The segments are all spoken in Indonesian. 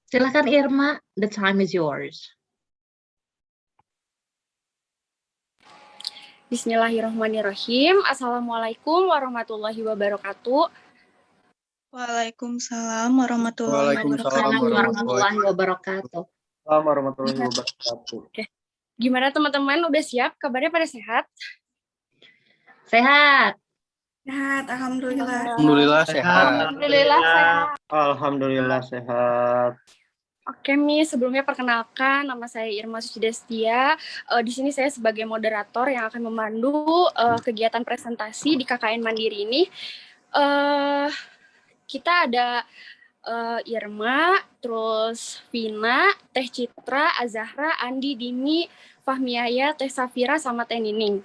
Silakan Irma, the time is yours. Bismillahirrahmanirrahim. Assalamualaikum warahmatullahi wabarakatuh. Waalaikumsalam warahmatullahi Waalaikumsalam warahmatullahi wabarakatuh. Warahmatullahi wabarakatuh. Oke. Gimana teman-teman? Udah siap? Kabarnya pada sehat? Sehat. Sehat, alhamdulillah. Alhamdulillah sehat. Alhamdulillah sehat. Alhamdulillah sehat. Oke, Miss. Sebelumnya perkenalkan, nama saya Irma Sucidestia. Di sini saya sebagai moderator yang akan memandu kegiatan presentasi di KKN Mandiri ini. Kita ada Irma, terus Vina, Teh Citra, Azahra, Andi, Dini, Fahmiaya, Teh Safira, sama Teh Nining.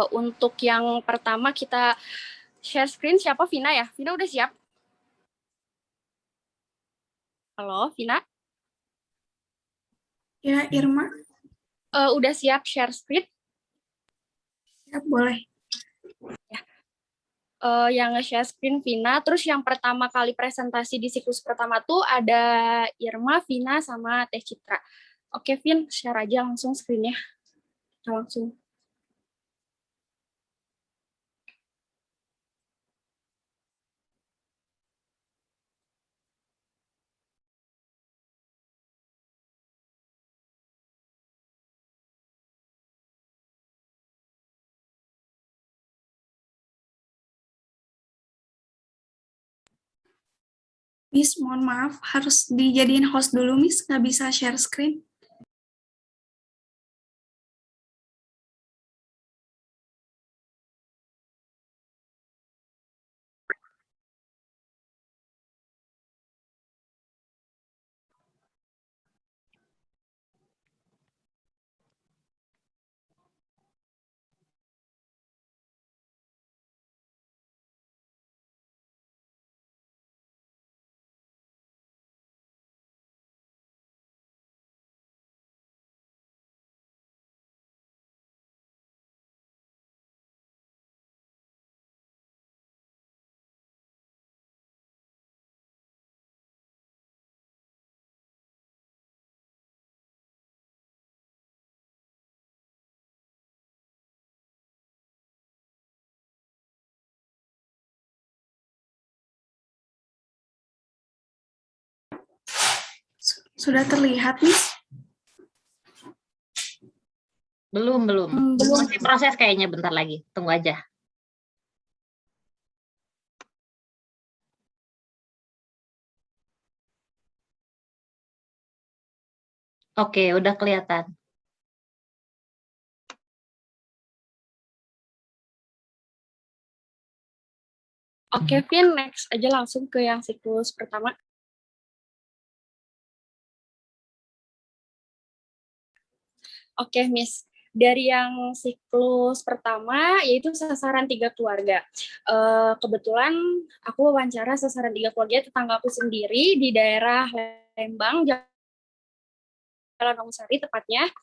Untuk yang pertama kita share screen. Siapa? Vina ya? Vina udah siap? Halo, Vina? Ya, Irma. Udah siap share screen? Siap, boleh. Ya. Yang nge-share screen Vina. Terus yang pertama kali presentasi di siklus pertama tuh ada Irma, Vina, sama Teh Citra. Oke, Vin, share aja langsung screen-nya. Langsung. Miss, mohon maaf, harus dijadiin host dulu, Miss. Nggak bisa share screen. Sudah terlihat, Miss? Belum. Masih proses kayaknya, bentar lagi. Tunggu aja. Oke, udah kelihatan. Oke, Vin, next aja langsung ke yang siklus pertama. Oke, Miss. Dari yang siklus pertama, yaitu sasaran 3 keluarga. Kebetulan aku wawancara sasaran 3 keluarga tetangga aku sendiri di daerah Lembang, Jalan Ongosari tepatnya.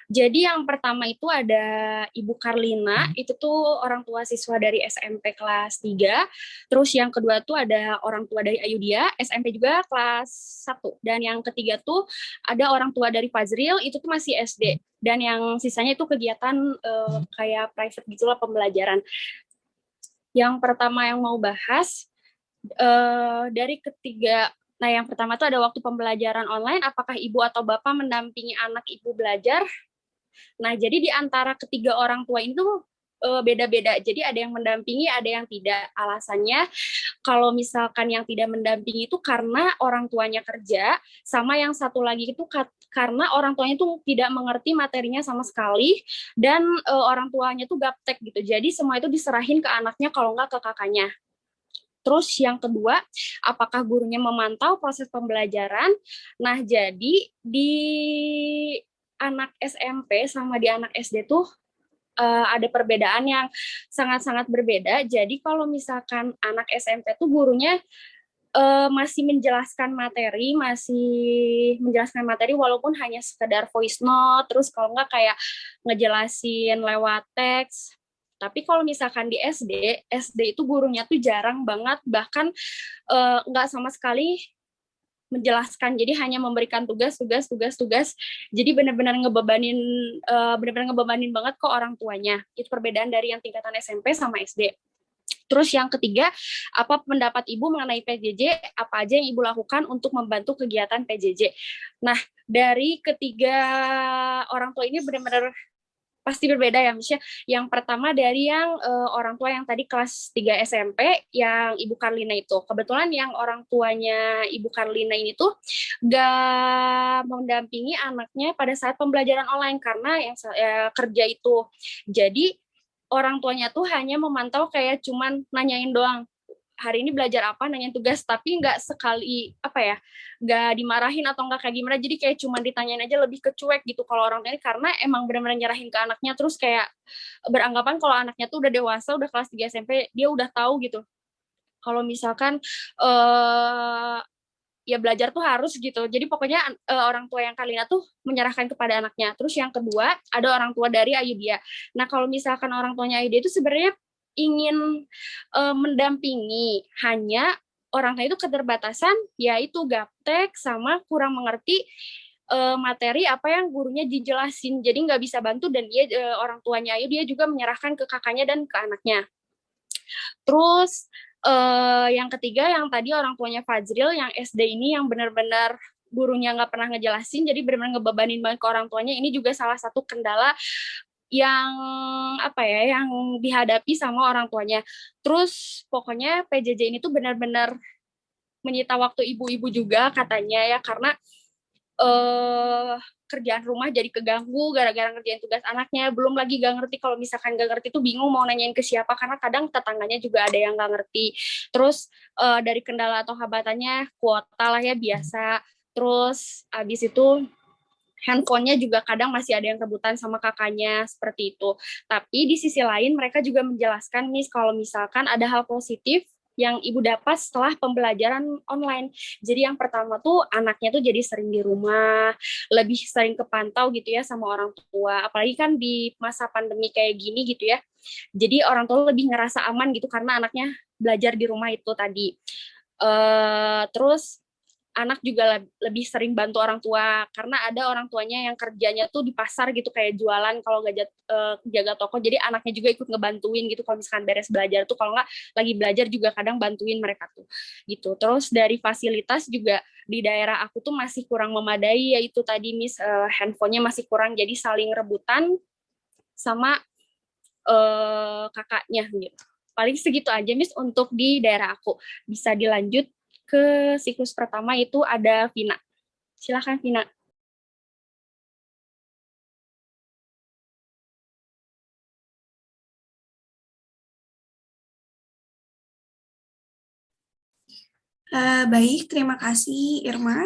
Jadi yang pertama itu ada Ibu Karlina, itu tuh orang tua siswa dari SMP kelas 3. Terus yang kedua tuh ada orang tua dari Ayudia, SMP juga kelas 1. Dan yang ketiga tuh ada orang tua dari Fazril, itu tuh masih SD. Dan yang sisanya itu kegiatan kayak private gitulah, pembelajaran. Yang pertama yang mau bahas, dari ketiga. Nah, yang pertama tuh ada waktu pembelajaran online, apakah ibu atau bapak mendampingi anak ibu belajar? Nah, jadi di antara ketiga orang tua itu beda-beda. Jadi ada yang mendampingi, ada yang tidak. Alasannya kalau misalkan yang tidak mendampingi itu karena orang tuanya kerja, sama yang satu lagi itu karena orang tuanya itu tidak mengerti materinya sama sekali, dan orang tuanya tuh gaptek gitu. Jadi semua itu diserahin ke anaknya, kalau nggak ke kakaknya. Terus yang kedua, apakah gurunya memantau proses pembelajaran? Nah, jadi di anak SMP sama di anak SD tuh ada perbedaan yang sangat-sangat berbeda. Jadi kalau misalkan anak SMP tuh gurunya masih menjelaskan materi walaupun hanya sekedar voice note, terus kalau nggak kayak ngejelasin lewat teks. Tapi kalau misalkan di SD itu gurunya tuh jarang banget, bahkan nggak sama sekali menjelaskan, jadi hanya memberikan tugas. Jadi benar-benar ngebebanin banget ke orang tuanya. Itu perbedaan dari yang tingkatan SMP sama SD. Terus yang ketiga, apa pendapat Ibu mengenai PJJ? Apa aja yang Ibu lakukan untuk membantu kegiatan PJJ? Nah, dari ketiga orang tua ini benar-benar pasti berbeda ya, misalnya yang pertama dari yang orang tua yang tadi kelas 3 SMP, yang Ibu Karlina itu. Kebetulan yang orang tuanya Ibu Karlina ini tuh gak mendampingi anaknya pada saat pembelajaran online karena yang kerja itu. Jadi orang tuanya tuh hanya memantau kayak cuman nanyain doang, hari ini belajar apa, nanyain tugas, tapi nggak sekali nggak dimarahin atau nggak kayak gimana, jadi kayak cuman ditanyain aja, lebih kecuek gitu kalau orang tuanya, karena emang benar-benar nyerahin ke anaknya, terus kayak beranggapan kalau anaknya tuh udah dewasa, udah kelas 3 SMP, dia udah tahu gitu kalau misalkan ya belajar tuh harus gitu. Jadi pokoknya orang tua yang Karlina tuh menyerahkan kepada anaknya. Terus yang kedua, ada orang tua dari Ayudhya. Nah, kalau misalkan orang tuanya Ayudhya itu sebenarnya ingin mendampingi, hanya orang tua itu keterbatasan, yaitu gaptek sama kurang mengerti materi apa yang gurunya dijelasin. Jadi nggak bisa bantu, dan dia orang tuanya Ayudhya juga menyerahkan ke kakaknya dan ke anaknya. Terus yang ketiga, yang tadi orang tuanya Fajril, yang SD ini, yang benar-benar gurunya nggak pernah ngejelasin, jadi benar-benar ngebebanin banget ke orang tuanya. Ini juga salah satu kendala yang yang dihadapi sama orang tuanya. Terus pokoknya PJJ ini tuh benar-benar menyita waktu ibu-ibu juga katanya ya, karena kerjaan rumah jadi keganggu gara-gara ngerjain tugas anaknya. Belum lagi gak ngerti, kalau misalkan gak ngerti tuh bingung mau nanyain ke siapa, karena kadang tetangganya juga ada yang gak ngerti. Terus dari kendala atau hambatannya kuota lah ya, biasa. Terus abis itu handphonenya juga kadang masih ada yang rebutan sama kakaknya, seperti itu. Tapi di sisi lain mereka juga menjelaskan, Miss, kalau misalkan ada hal positif yang Ibu dapat setelah pembelajaran online. Jadi yang pertama tuh anaknya tuh jadi sering di rumah, lebih sering kepantau gitu ya sama orang tua. Apalagi kan di masa pandemi kayak gini gitu ya. Jadi orang tua lebih ngerasa aman gitu karena anaknya belajar di rumah itu tadi. Terus anak juga lebih sering bantu orang tua, karena ada orang tuanya yang kerjanya tuh di pasar gitu, kayak jualan kalau nggak jaga toko, jadi anaknya juga ikut ngebantuin gitu kalau misalkan beres belajar tuh, kalau nggak lagi belajar juga kadang bantuin mereka tuh gitu. Terus dari fasilitas juga di daerah aku tuh masih kurang memadai, yaitu tadi Miss, handphonenya masih kurang, jadi saling rebutan sama kakaknya gitu. Paling segitu aja Miss untuk di daerah aku. Bisa dilanjut ke siklus pertama, itu ada Vina. Silakan Vina. Baik, terima kasih Irma.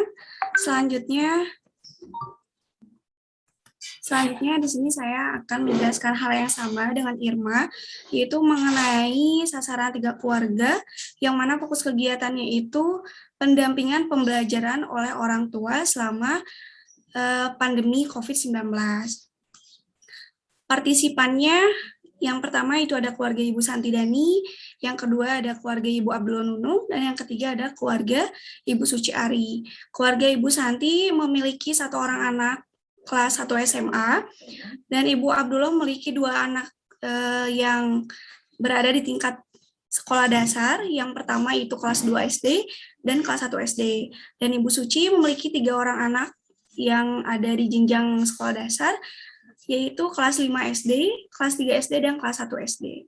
Selanjutnya di sini saya akan menjelaskan hal yang sama dengan Irma, yaitu mengenai sasaran 3 keluarga, yang mana fokus kegiatannya itu pendampingan pembelajaran oleh orang tua selama pandemi COVID-19. Partisipannya, yang pertama itu ada keluarga Ibu Santidani, yang kedua ada keluarga Ibu Abdul Nunung, dan yang ketiga ada keluarga Ibu Suci Ari. Keluarga Ibu Santi memiliki 1 orang anak kelas 1 SMA, dan Ibu Abdullah memiliki 2 anak yang berada di tingkat sekolah dasar. Yang pertama itu kelas 2 SD dan kelas 1 SD. Dan Ibu Suci memiliki 3 orang anak yang ada di jenjang sekolah dasar, yaitu kelas 5 SD, kelas 3 SD, dan kelas 1 SD.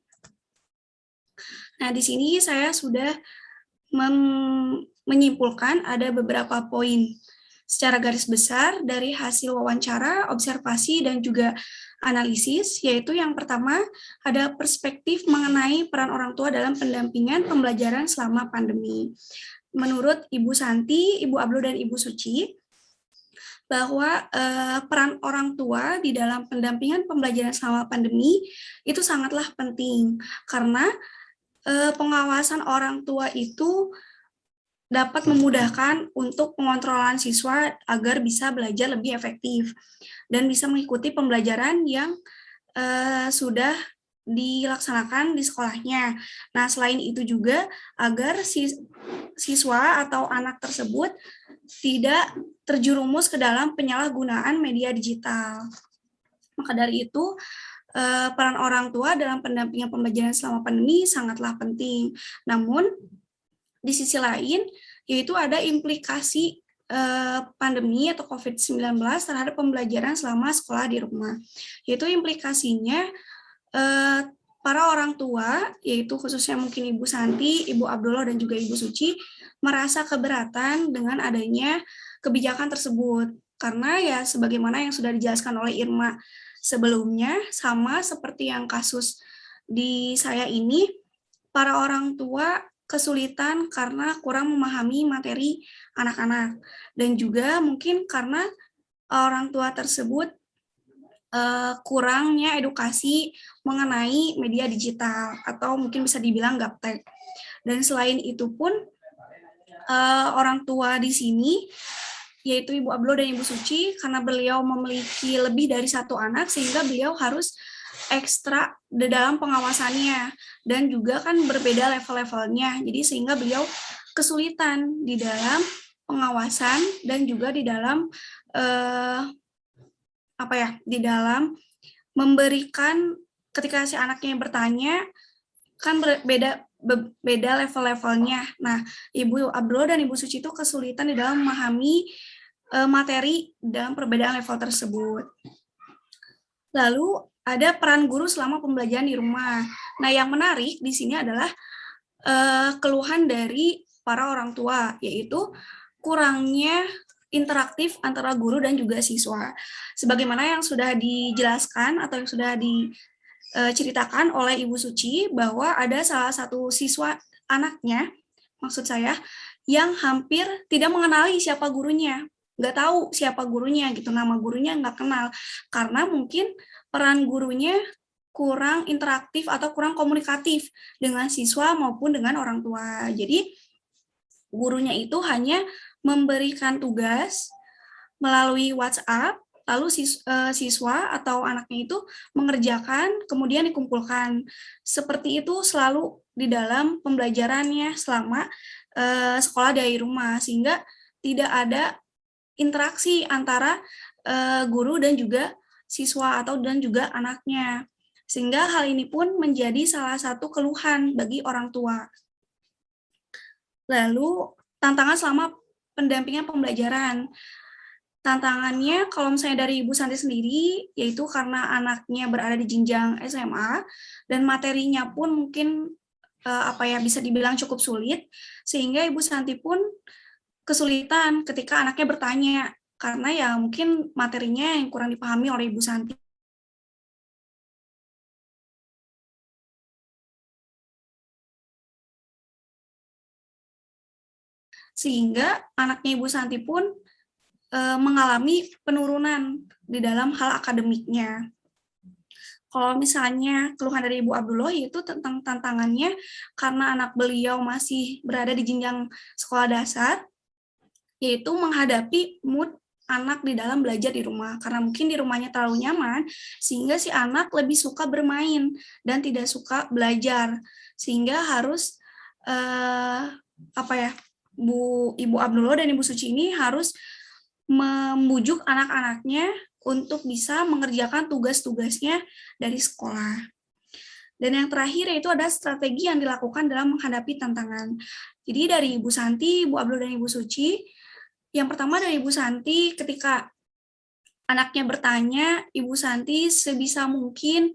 Nah, di sini saya sudah menyimpulkan ada beberapa poin secara garis besar dari hasil wawancara, observasi, dan juga analisis, yaitu yang pertama ada perspektif mengenai peran orang tua dalam pendampingan pembelajaran selama pandemi. Menurut Ibu Santi, Ibu Abdul, dan Ibu Suci, bahwa peran orang tua di dalam pendampingan pembelajaran selama pandemi itu sangatlah penting, karena pengawasan orang tua itu dapat memudahkan untuk pengontrolan siswa agar bisa belajar lebih efektif dan bisa mengikuti pembelajaran yang sudah dilaksanakan di sekolahnya. Nah, selain itu juga agar siswa atau anak tersebut tidak terjerumus ke dalam penyalahgunaan media digital. Maka dari itu, peran orang tua dalam pendampingan pembelajaran selama pandemi sangatlah penting. Namun, di sisi lain, yaitu ada implikasi pandemi atau COVID-19 terhadap pembelajaran selama sekolah di rumah. Yaitu implikasinya para orang tua, yaitu khususnya mungkin Ibu Santi, Ibu Abdullah, dan juga Ibu Suci, merasa keberatan dengan adanya kebijakan tersebut. Karena ya sebagaimana yang sudah dijelaskan oleh Irma sebelumnya, sama seperti yang kasus di saya ini, para orang tua kesulitan karena kurang memahami materi anak-anak. Dan juga mungkin karena orang tua tersebut kurangnya edukasi mengenai media digital atau mungkin bisa dibilang gaptek. Dan selain itu pun orang tua di sini yaitu Ibu Abdullah dan Ibu Suci, karena beliau memiliki lebih dari satu anak sehingga beliau harus ekstra di dalam pengawasannya dan juga kan berbeda level-levelnya. Jadi sehingga beliau kesulitan di dalam pengawasan dan juga di dalam di dalam memberikan ketika si anaknya bertanya kan beda level-levelnya. Nah, Ibu Abdullah dan Ibu Suci itu kesulitan di dalam memahami materi dalam perbedaan level tersebut. Lalu ada peran guru selama pembelajaran di rumah. Nah, yang menarik di sini adalah keluhan dari para orang tua, yaitu kurangnya interaktif antara guru dan juga siswa. Sebagaimana yang sudah dijelaskan atau yang sudah diceritakan oleh Ibu Suci, bahwa ada salah satu siswa anaknya, maksud saya, yang hampir tidak mengenali siapa gurunya, nggak tahu siapa gurunya gitu, nama gurunya nggak kenal, karena mungkin peran gurunya kurang interaktif atau kurang komunikatif dengan siswa maupun dengan orang tua. Jadi gurunya itu hanya memberikan tugas melalui WhatsApp, lalu siswa atau anaknya itu mengerjakan, kemudian dikumpulkan. Seperti itu selalu di dalam pembelajarannya selama sekolah dari rumah, sehingga tidak ada interaksi antara guru dan juga siswa atau dan juga anaknya. Sehingga hal ini pun menjadi salah satu keluhan bagi orang tua. Lalu tantangan selama pendampingan pembelajaran. Tantangannya kalau misalnya dari Ibu Santi sendiri, yaitu karena anaknya berada di jenjang SMA dan materinya pun mungkin bisa dibilang cukup sulit, sehingga Ibu Santi pun kesulitan ketika anaknya bertanya karena ya mungkin materinya yang kurang dipahami oleh Ibu Santi. Sehingga anaknya Ibu Santi pun mengalami penurunan di dalam hal akademiknya. Kalau misalnya keluhan dari Ibu Abdullah itu tentang tantangannya karena anak beliau masih berada di jenjang sekolah dasar, yaitu menghadapi mood anak di dalam belajar di rumah. Karena mungkin di rumahnya terlalu nyaman, sehingga si anak lebih suka bermain dan tidak suka belajar. Sehingga harus Ibu Abdullah dan Ibu Suci ini harus membujuk anak-anaknya untuk bisa mengerjakan tugas-tugasnya dari sekolah. Dan yang terakhir yaitu ada strategi yang dilakukan dalam menghadapi tantangan. Jadi dari Ibu Santi, Ibu Abdullah dan Ibu Suci, yang pertama dari Ibu Santi, ketika anaknya bertanya, Ibu Santi sebisa mungkin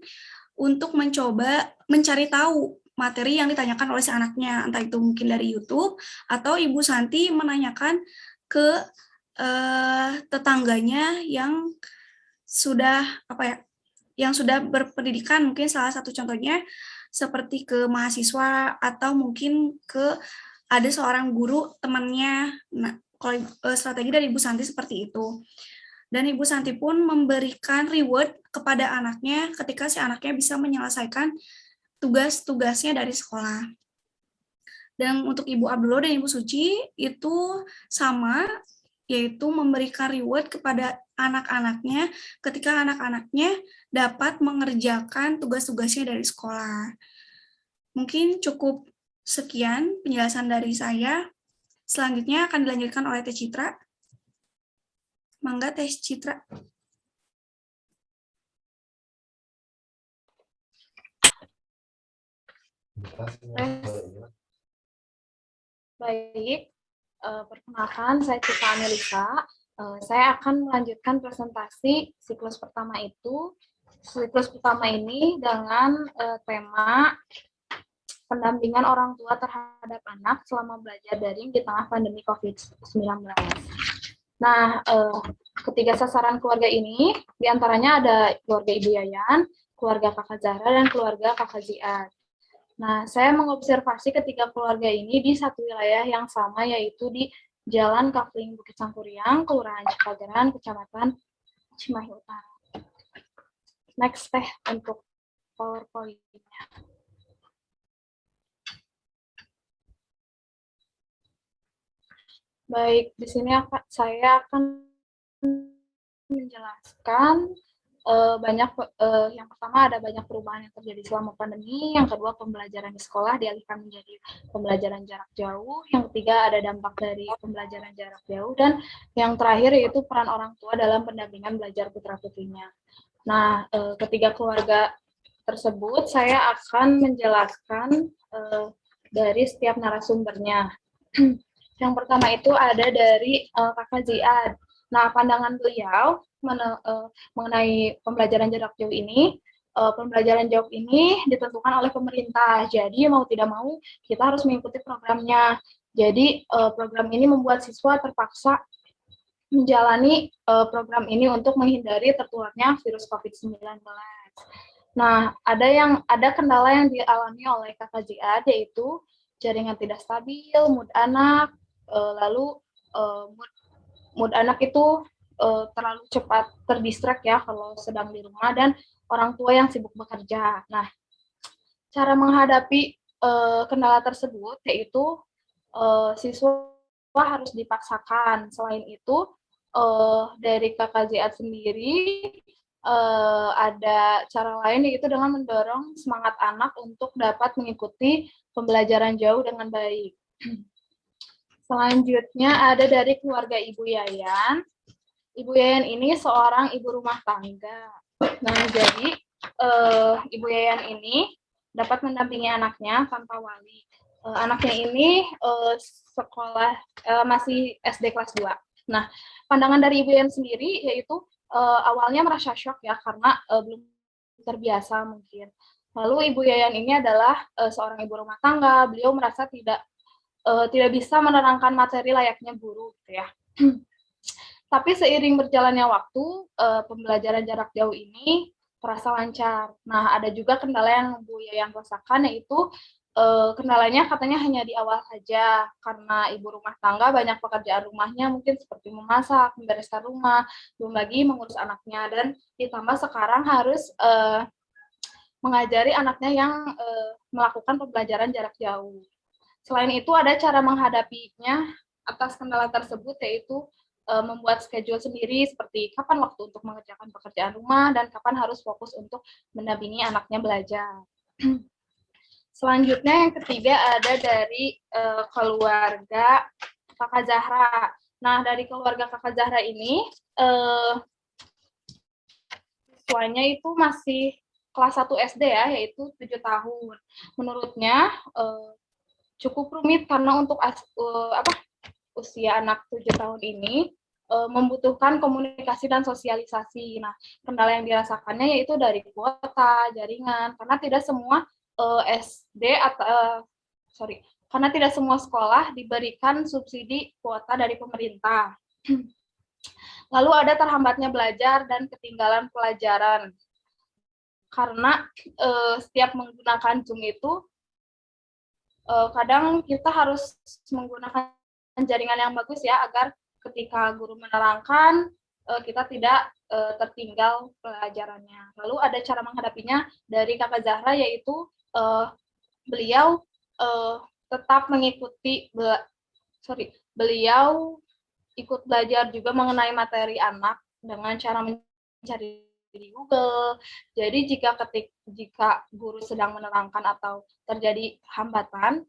untuk mencoba mencari tahu materi yang ditanyakan oleh si anaknya, entah itu mungkin dari YouTube, atau Ibu Santi menanyakan ke tetangganya yang sudah berpendidikan, mungkin salah satu contohnya seperti ke mahasiswa atau mungkin ke ada seorang guru temannya. Nah, kalau strategi dari Ibu Santi seperti itu. Dan Ibu Santi pun memberikan reward kepada anaknya ketika si anaknya bisa menyelesaikan tugas-tugasnya dari sekolah. Dan untuk Ibu Abdullah dan Ibu Suci itu sama, yaitu memberikan reward kepada anak-anaknya ketika anak-anaknya dapat mengerjakan tugas-tugasnya dari sekolah. Mungkin cukup sekian penjelasan dari saya. Selanjutnya akan dilanjutkan oleh Teh Citra. Mangga Teh Citra. Baik, perkenalkan saya Citra Amelisa. Saya akan melanjutkan presentasi siklus pertama itu. Siklus pertama ini dengan tema pendampingan orang tua terhadap anak selama belajar daring di tengah pandemi COVID-19. Nah, ketiga sasaran keluarga ini, diantaranya ada keluarga Ibu Yayan, keluarga Kakak Zahra, dan keluarga Kakak Ziad. Nah, saya mengobservasi ketiga keluarga ini di satu wilayah yang sama, yaitu di Jalan Kafling Bukit Sangkuriang, Kelurahan Cipageran, Kecamatan Cimahi Utara. Next Teh untuk PowerPoint-nya. Baik, di sini saya akan menjelaskan yang pertama ada banyak perubahan yang terjadi selama pandemi, yang kedua pembelajaran di sekolah dialihkan menjadi pembelajaran jarak jauh, yang ketiga ada dampak dari pembelajaran jarak jauh, dan yang terakhir yaitu peran orang tua dalam pendampingan belajar putra-putrinya. Nah, ketiga keluarga tersebut saya akan menjelaskan dari setiap narasumbernya. Yang pertama itu ada dari Kakak Ziad. Nah, pandangan beliau mengenai pembelajaran jarak jauh ini, pembelajaran jauh ini ditentukan oleh pemerintah. Jadi mau tidak mau kita harus mengikuti programnya. Jadi program ini membuat siswa terpaksa menjalani program ini untuk menghindari tertularnya virus COVID-19. Nah, ada kendala yang dialami oleh Kakak Ziad, yaitu jaringan tidak stabil, mood anak, lalu mood anak itu terlalu cepat terdistrak ya kalau sedang di rumah, dan orang tua yang sibuk bekerja. Nah, cara menghadapi kendala tersebut yaitu siswa harus dipaksakan. Selain itu, dari Kakak Ziad sendiri ada cara lain, yaitu dengan mendorong semangat anak untuk dapat mengikuti pembelajaran jauh dengan baik. Selanjutnya ada dari keluarga Ibu Yayan. Ibu Yayan ini seorang ibu rumah tangga. Nah, jadi Ibu Yayan ini dapat mendampingi anaknya tanpa wali. Anaknya ini sekolah masih SD kelas 2. Nah, pandangan dari Ibu Yayan sendiri yaitu awalnya merasa shock ya karena belum terbiasa mungkin. Lalu Ibu Yayan ini adalah seorang ibu rumah tangga. Beliau merasa tidak bisa menerangkan materi layaknya guru gitu ya. Tapi seiring berjalannya waktu, pembelajaran jarak jauh ini terasa lancar. Nah, ada juga kendala yang Bu Yayan rasakan, yaitu kendalanya katanya hanya di awal saja, karena ibu rumah tangga banyak pekerjaan rumahnya mungkin seperti memasak, membereskan rumah, belum lagi mengurus anaknya, dan ditambah sekarang harus mengajari anaknya yang melakukan pembelajaran jarak jauh. Selain itu, ada cara menghadapinya atas kendala tersebut, yaitu membuat schedule sendiri seperti kapan waktu untuk mengerjakan pekerjaan rumah dan kapan harus fokus untuk mendampingi anaknya belajar. Selanjutnya yang ketiga ada dari keluarga Kakak Zahra. Nah, dari keluarga Kakak Zahra ini siswanya itu masih kelas 1 SD ya, yaitu 7 tahun. Menurutnya cukup rumit karena untuk usia anak 7 tahun ini membutuhkan komunikasi dan sosialisasi. Nah, kendala yang dirasakannya yaitu dari kuota, jaringan, karena tidak semua karena tidak semua sekolah diberikan subsidi kuota dari pemerintah. Lalu ada terhambatnya belajar dan ketinggalan pelajaran. Karena setiap menggunakan Zoom itu kadang kita harus menggunakan jaringan yang bagus ya, agar ketika guru menerangkan kita tidak tertinggal pelajarannya. Lalu ada cara menghadapinya dari Kakak Zahra, yaitu beliau tetap mengikuti beliau ikut belajar juga mengenai materi anak dengan cara mencari di Google. Jadi jika guru sedang menerangkan atau terjadi hambatan,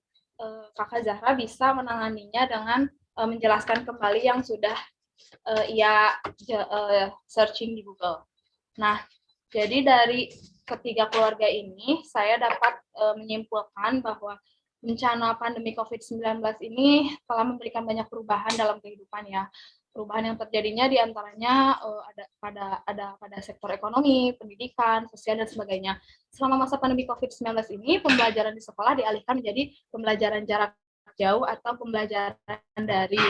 Kakak Zahra bisa menanganinya dengan menjelaskan kembali yang sudah ia searching di Google. Nah, jadi dari ketiga keluarga ini, saya dapat menyimpulkan bahwa bencana pandemi COVID-19 ini telah memberikan banyak perubahan dalam kehidupan ya. Perubahan yang terjadinya diantaranya ada pada sektor ekonomi, pendidikan, sosial, dan sebagainya. Selama masa pandemi COVID-19 ini, pembelajaran di sekolah dialihkan menjadi pembelajaran jarak jauh atau pembelajaran dari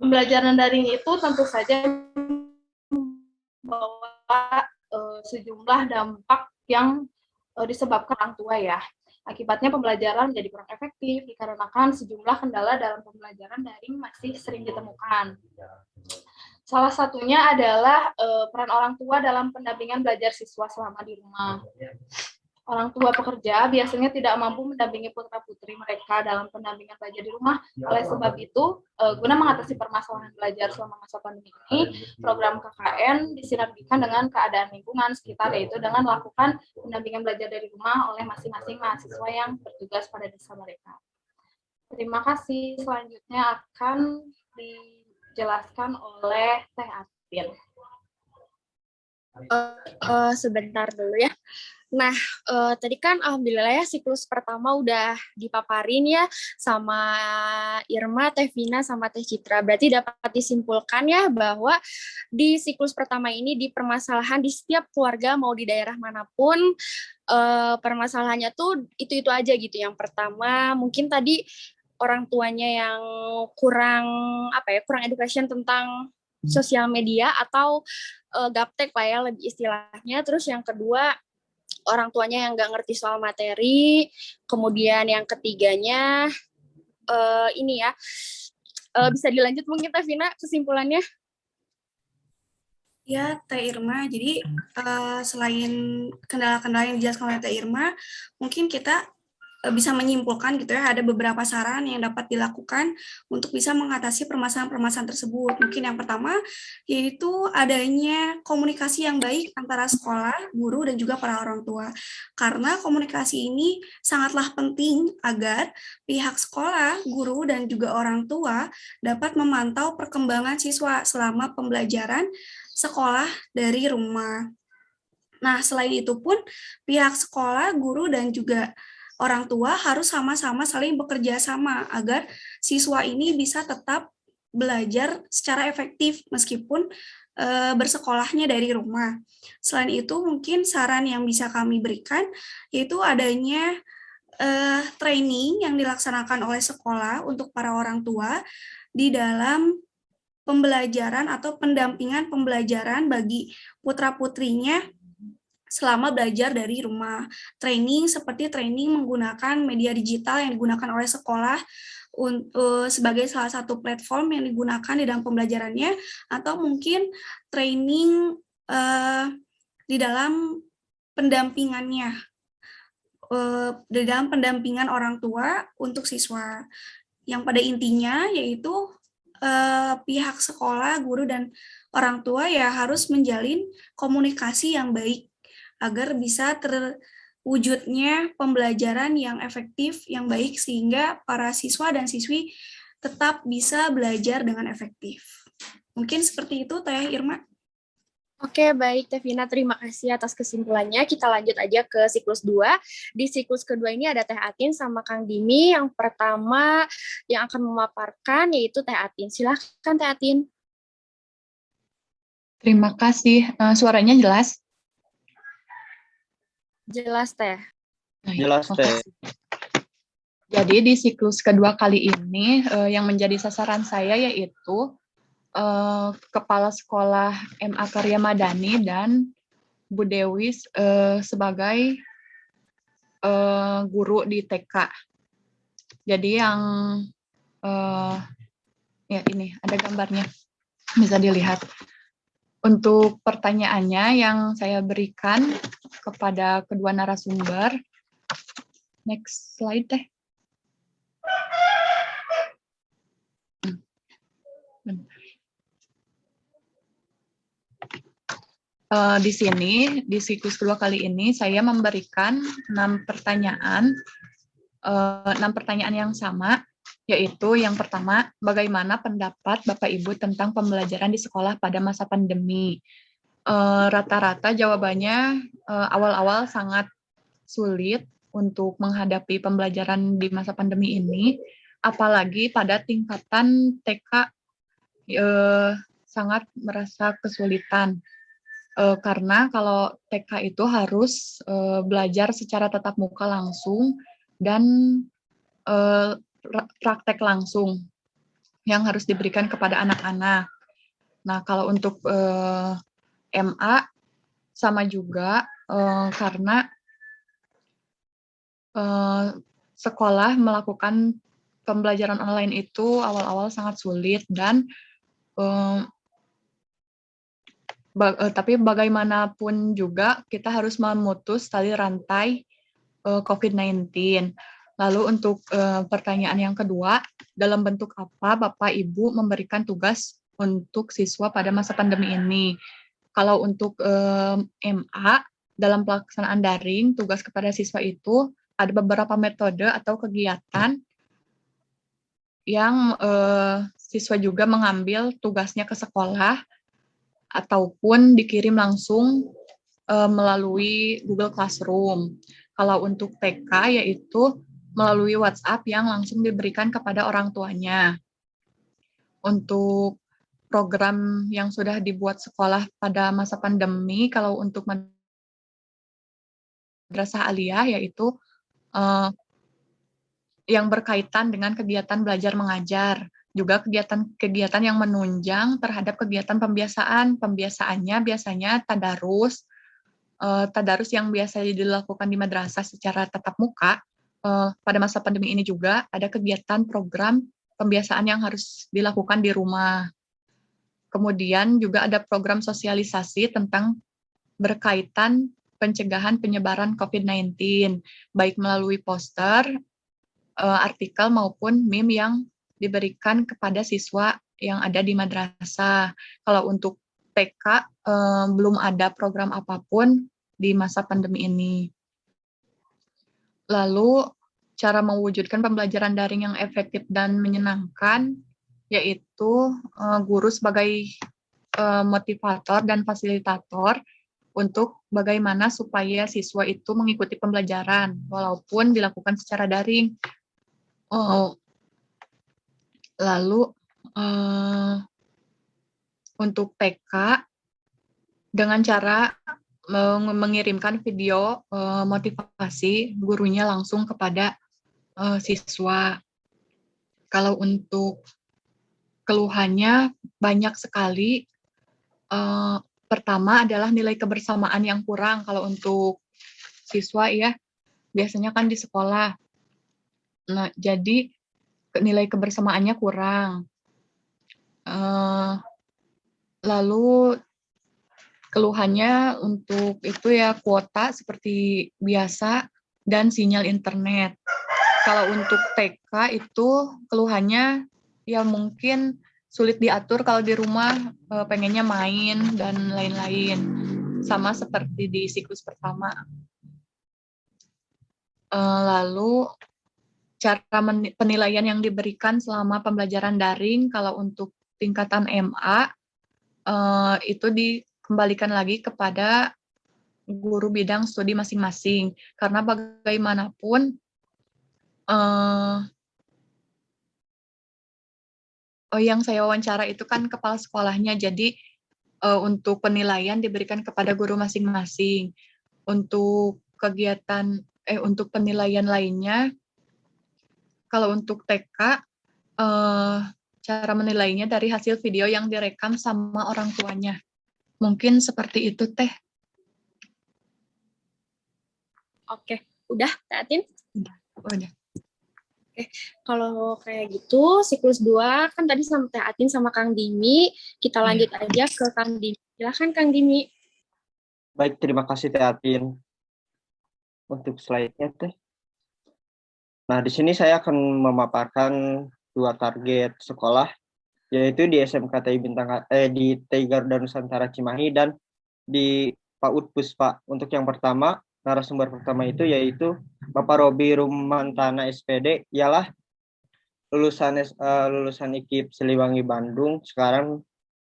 pembelajaran daring itu tentu saja membawa sejumlah dampak yang disebabkan orang tua ya. Akibatnya pembelajaran menjadi kurang efektif dikarenakan sejumlah kendala dalam pembelajaran daring masih sering ditemukan. Salah satunya adalah peran orang tua dalam pendampingan belajar siswa selama di rumah. Orang tua pekerja biasanya tidak mampu mendampingi putra-putri mereka dalam pendampingan belajar di rumah. Oleh sebab itu, guna mengatasi permasalahan belajar selama masa pandemi ini, program KKN disinergikan dengan keadaan lingkungan sekitar, yaitu dengan melakukan pendampingan belajar dari rumah oleh masing-masing mahasiswa yang bertugas pada desa mereka. Terima kasih. Selanjutnya akan dijelaskan oleh Teh Atin. Sebentar dulu ya. Nah, tadi kan alhamdulillah ya siklus pertama udah dipaparin ya sama Irma, Teh Vina, sama Teh Citra. Berarti dapat disimpulkan ya bahwa di siklus pertama ini di permasalahan di setiap keluarga mau di daerah manapun permasalahannya tuh itu-itu aja gitu. Yang pertama mungkin tadi orang tuanya yang kurang kurang education tentang sosial media atau gaptek lah ya lebih istilahnya. Terus yang kedua orang tuanya yang nggak ngerti soal materi, kemudian yang ketiganya ini ya bisa dilanjut mungkin Teh Vina kesimpulannya. Ya, Teh Irma. Jadi selain kendala-kendala yang dijelaskan oleh Teh Irma, mungkin kita bisa menyimpulkan gitu ya, ada beberapa saran yang dapat dilakukan untuk bisa mengatasi permasalahan-permasalahan tersebut. Mungkin yang pertama yaitu adanya komunikasi yang baik antara sekolah, guru, dan juga para orang tua. Karena komunikasi ini sangatlah penting agar pihak sekolah, guru, dan juga orang tua dapat memantau perkembangan siswa selama pembelajaran sekolah dari rumah. Nah, selain itu pun pihak sekolah, guru, dan juga orang tua harus sama-sama saling bekerja sama agar siswa ini bisa tetap belajar secara efektif meskipun bersekolahnya dari rumah. Selain itu, mungkin saran yang bisa kami berikan yaitu adanya training yang dilaksanakan oleh sekolah untuk para orang tua di dalam pembelajaran atau pendampingan pembelajaran bagi putra-putrinya selama belajar dari rumah. Training seperti training menggunakan media digital yang digunakan oleh sekolah sebagai salah satu platform yang digunakan di dalam pembelajarannya, atau mungkin training di dalam pendampingannya, di dalam pendampingan orang tua untuk siswa. Yang pada intinya yaitu pihak sekolah, guru, dan orang tua ya harus menjalin komunikasi yang baik agar bisa terwujudnya pembelajaran yang efektif, yang baik, sehingga para siswa dan siswi tetap bisa belajar dengan efektif. Mungkin seperti itu, Teh Irma. Oke, baik Teh Vina, terima kasih atas kesimpulannya. Kita lanjut aja ke siklus 2. Di siklus kedua ini ada Teh Atin sama Kang Dimi. Yang pertama yang akan memaparkan yaitu Teh Atin. Silahkan Teh Atin. Terima kasih. Suaranya jelas? Jelas Teh. Jelas, Teh. Jadi di siklus kedua kali ini yang menjadi sasaran saya yaitu Kepala Sekolah MA Karya Madani dan Bu Dewi sebagai guru di TK. Jadi yang ya ini ada gambarnya, bisa dilihat. Untuk pertanyaannya yang saya berikan kepada kedua narasumber, next slide Teh. Bentar. Di sini, di siklus kedua kali ini, saya memberikan 6 pertanyaan, 6 pertanyaan yang sama, yaitu yang pertama, bagaimana pendapat Bapak Ibu tentang pembelajaran di sekolah pada masa pandemi? Rata-rata jawabannya awal-awal sangat sulit untuk menghadapi pembelajaran di masa pandemi ini, apalagi pada tingkatan TK sangat merasa kesulitan. Karena kalau TK itu harus belajar secara tatap muka langsung dan praktek langsung yang harus diberikan kepada anak-anak. Nah, kalau untuk MA sama juga karena sekolah melakukan pembelajaran online itu awal-awal sangat sulit dan tapi bagaimanapun juga kita harus memutus tali rantai COVID-19. Lalu untuk pertanyaan yang kedua, dalam bentuk apa Bapak Ibu memberikan tugas untuk siswa pada masa pandemi ini? Kalau untuk MA, dalam pelaksanaan daring, tugas kepada siswa itu ada beberapa metode atau kegiatan yang siswa juga mengambil tugasnya ke sekolah ataupun dikirim langsung melalui Google Classroom. Kalau untuk TK yaitu melalui WhatsApp yang langsung diberikan kepada orang tuanya. Untuk program yang sudah dibuat sekolah pada masa pandemi, kalau untuk madrasah aliyah yaitu yang berkaitan dengan kegiatan belajar mengajar, juga kegiatan-kegiatan yang menunjang terhadap kegiatan pembiasaan. Pembiasaannya biasanya tadarus yang biasa dilakukan di madrasah secara tatap muka. Pada masa pandemi ini juga ada kegiatan program pembiasaan yang harus dilakukan di rumah. Kemudian juga ada program sosialisasi tentang berkaitan pencegahan penyebaran COVID-19, baik melalui poster, artikel maupun meme yang diberikan kepada siswa yang ada di madrasah. Kalau untuk TK belum ada program apapun di masa pandemi ini. Lalu cara mewujudkan pembelajaran daring yang efektif dan menyenangkan yaitu guru sebagai motivator dan fasilitator untuk bagaimana supaya siswa itu mengikuti pembelajaran walaupun dilakukan secara daring. Lalu untuk TK dengan cara mengirimkan video motivasi gurunya langsung kepada siswa. Kalau untuk keluhannya banyak sekali. Pertama adalah nilai kebersamaan yang kurang kalau untuk siswa ya. Biasanya kan di sekolah. Nah, jadi nilai kebersamaannya kurang. Lalu keluhannya untuk itu ya kuota seperti biasa dan sinyal internet. Kalau untuk TK itu keluhannya ya mungkin sulit diatur kalau di rumah pengennya main dan lain-lain. Sama seperti di siklus pertama. Lalu cara penilaian yang diberikan selama pembelajaran daring kalau untuk tingkatan MA itu dikembalikan lagi kepada guru bidang studi masing-masing karena bagaimanapun yang saya wawancara itu kan kepala sekolahnya, jadi untuk penilaian diberikan kepada guru masing-masing. Untuk kegiatan untuk penilaian lainnya, kalau untuk TK cara menilainya dari hasil video yang direkam sama orang tuanya. Mungkin seperti itu, Teh. Oke, udah, Teh Atin? Udah. Oke, kalau kayak gitu, siklus 2 kan tadi sama Teh Atin sama Kang Dimi, kita lanjut aja ke Kang Dimi. Silahkan Kang Dimi. Baik, terima kasih Teh Atin. Untuk slide-nya Teh. Nah, di sini saya akan memaparkan 2 target sekolah, yaitu di SMK TI Bintang di TI Garuda Nusantara Cimahi dan di PAUD Puspa. Untuk yang pertama, narasumber pertama itu yaitu Bapak Robi Rumantana SPD, ialah lulusan IKIP Siliwangi Bandung. Sekarang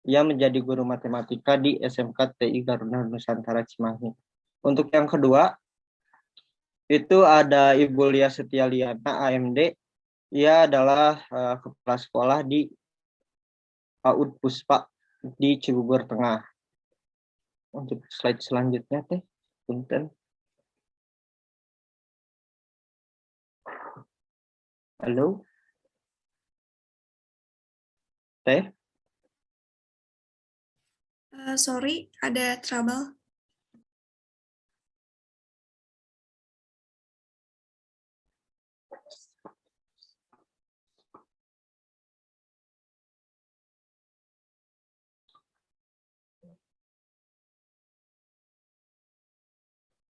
ia menjadi guru matematika di SMK TI Garuda Nusantara Cimahi. Untuk yang kedua, itu ada Ibu Lia Setialiana AMD. Ia adalah kepala sekolah di PAUD Puspa di Cibubur Tengah. Untuk slide selanjutnya teh, punten. Halo, teh. Sorry, ada trouble.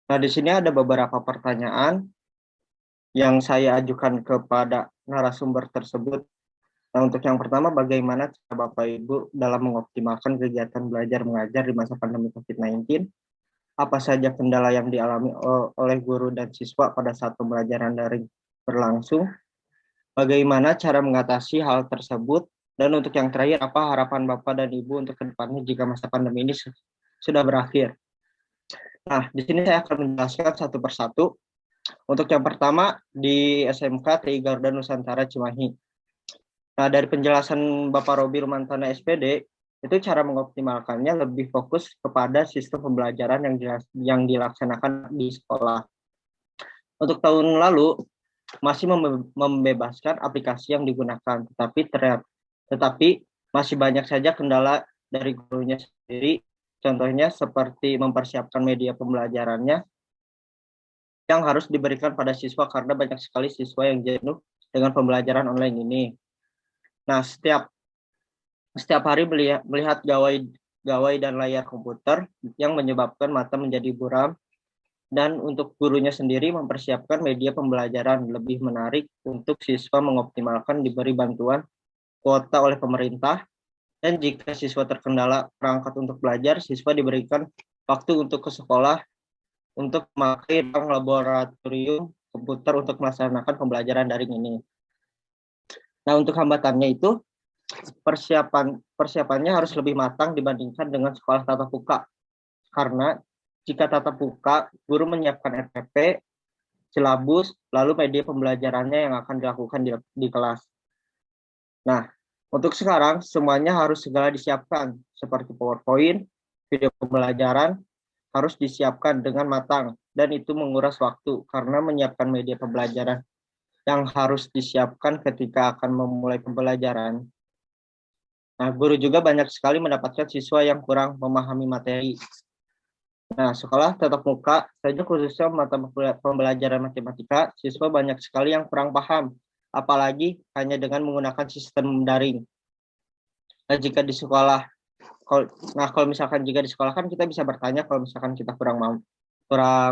Nah, di sini ada beberapa pertanyaan yang saya ajukan kepada narasumber tersebut. Nah, untuk yang pertama, bagaimana cara Bapak Ibu dalam mengoptimalkan kegiatan belajar mengajar di masa pandemi COVID-19? Apa saja kendala yang dialami oleh guru dan siswa pada saat pembelajaran daring berlangsung? Bagaimana cara mengatasi hal tersebut? Dan untuk yang terakhir, apa harapan Bapak dan Ibu untuk kedepannya jika masa pandemi ini sudah berakhir? Nah, di sini saya akan menjelaskan satu persatu. Untuk yang pertama, di SMK TI Garuda Nusantara Cimahi. Nah, dari penjelasan Bapak Robi Rumantana SPD, itu cara mengoptimalkannya lebih fokus kepada sistem pembelajaran yang dilaksanakan di sekolah. Untuk tahun lalu, masih membebaskan aplikasi yang digunakan, tetapi masih banyak saja kendala dari gurunya sendiri. Contohnya seperti mempersiapkan media pembelajarannya yang harus diberikan pada siswa karena banyak sekali siswa yang jenuh dengan pembelajaran online ini. Nah, setiap hari melihat gawai dan layar komputer yang menyebabkan mata menjadi buram, dan untuk gurunya sendiri mempersiapkan media pembelajaran lebih menarik untuk siswa mengoptimalkan diberi bantuan kuota oleh pemerintah. Dan jika siswa terkendala perangkat untuk belajar, siswa diberikan waktu untuk ke sekolah untuk memakai ruang laboratorium komputer untuk melaksanakan pembelajaran daring ini. Nah, untuk hambatannya itu persiapannya harus lebih matang dibandingkan dengan sekolah tatap muka. Karena jika tatap muka, guru menyiapkan RPP, silabus, lalu media pembelajarannya yang akan dilakukan di kelas. Nah, untuk sekarang semuanya harus segera disiapkan, seperti PowerPoint, video pembelajaran harus disiapkan dengan matang, dan itu menguras waktu karena menyiapkan media pembelajaran yang harus disiapkan ketika akan memulai pembelajaran. Nah, guru juga banyak sekali mendapatkan siswa yang kurang memahami materi. Nah, sekolah tatap muka saja khususnya mata pembelajaran matematika, siswa banyak sekali yang kurang paham, apalagi hanya dengan menggunakan sistem daring. Nah, jika di sekolah, kalau misalkan jika di sekolah kan kita bisa bertanya kalau misalkan kita kurang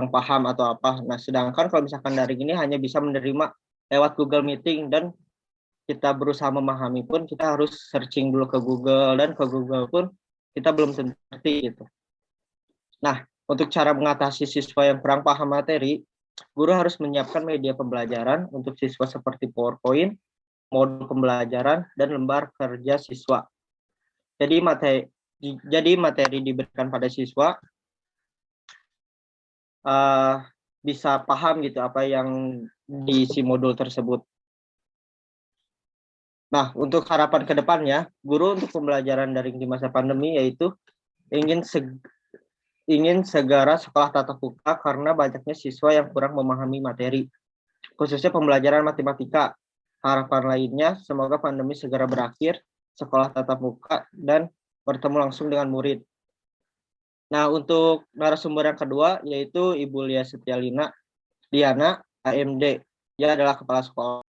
paham atau apa. Nah, sedangkan kalau misalkan daring ini hanya bisa menerima lewat Google Meeting, dan kita berusaha memahami pun kita harus searching dulu ke Google, dan ke Google pun kita belum tentu ngerti gitu. Nah, untuk cara mengatasi siswa yang kurang paham materi, guru harus menyiapkan media pembelajaran untuk siswa seperti PowerPoint, modul pembelajaran, dan lembar kerja siswa. Jadi materi diberikan pada siswa bisa paham gitu apa yang diisi modul tersebut. Nah, untuk harapan ke depannya, guru untuk pembelajaran daring di masa pandemi yaitu ingin segera sekolah tatap muka karena banyaknya siswa yang kurang memahami materi, khususnya pembelajaran matematika. Harapan lainnya, semoga pandemi segera berakhir, sekolah tatap muka, dan bertemu langsung dengan murid. Nah, untuk narasumber yang kedua, yaitu Ibu Lia Setialiana, AMD. Dia adalah kepala sekolah